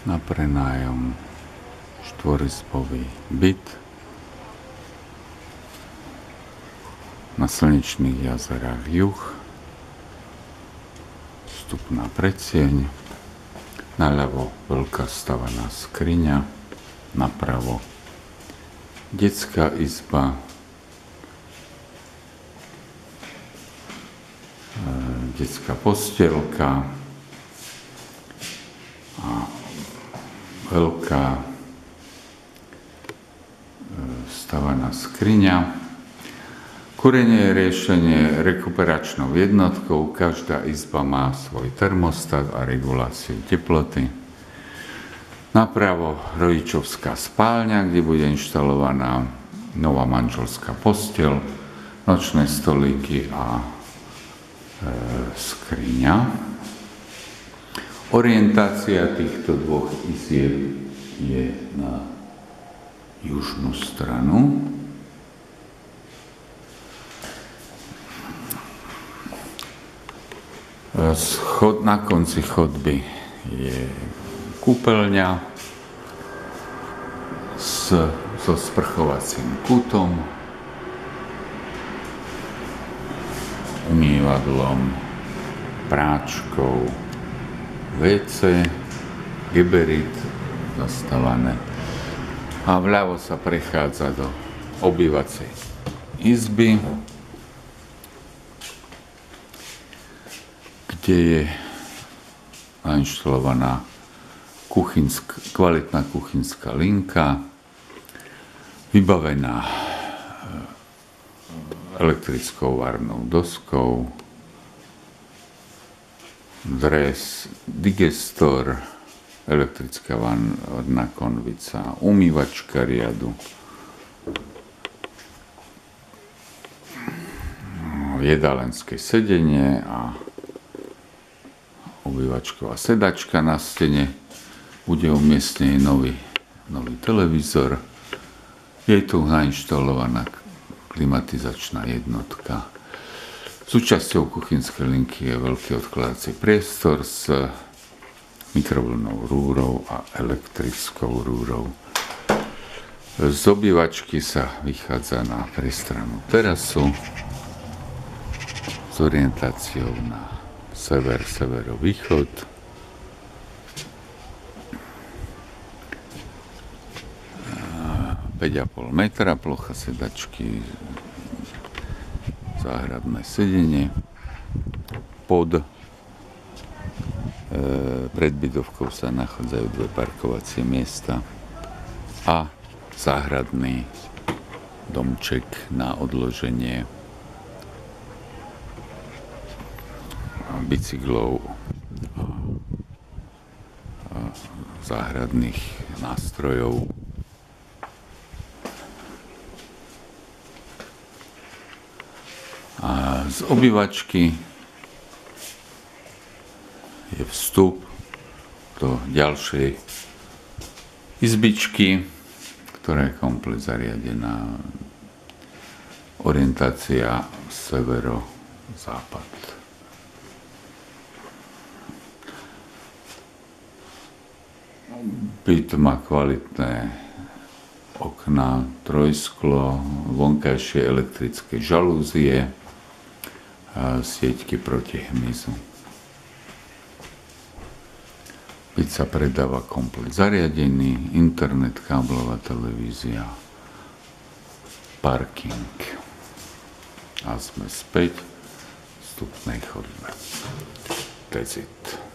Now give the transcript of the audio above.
na prenájom štvorizbový byt na Slnečných jazerách juh, vstupná predsieň, naľavo veľká stavaná skriňa, napravo detská izba, detská postielka a veľká stavaná skriňa. Kúrenie je riešenie rekuperačnou jednotkou. Každá izba má svoj termostat a reguláciu teploty. Napravo rodičovská spálňa, kde bude inštalovaná nová manželská posteľ, nočné stolíky a skriňa. Orientácia týchto dvoch izieb je na južnú stranu. Na konci chodby je kúpeľňa so sprchovacím kútom, umývadlom, práčkou, WC, geberit zastavané a vľavo sa prechádza do obývacej izby, kde je nainštalovaná kvalitná kuchynská linka, vybavená elektrickou varnou doskou, dres, digestor, elektrická varná konvica, umývačka riadu, jedálenské sedenie a obývačková sedačka. Na stene bude umiestnený nový televízor. Je tu nainštalovaná klimatizačná jednotka. Súčasťou kuchynskej linky je veľký odkladací priestor s mikrovlnnou rúrou a elektrickou rúrou. Z obývačky sa vychádza na priestrannú terasu s orientáciou na severovýchod. A 5,5 metra plocha sedačky, záhradné sedenie. Pred bytovkou sa nachádzajú dve parkovacie miesta a záhradný domček na odloženie bicyklov a záhradných nástrojov. A z obývačky je vstup do ďalšej izbičky, ktorá je komplet zariadená. Orientácia severo-západ. Byt má kvalitné okná, trojsklo, vonkajšie elektrické žalúzie a sieťky proti hmyzu. Byt sa predáva komplet zariadený, internet, káblová televízia, parking. A sme späť v vstupnej chodbe. That's it.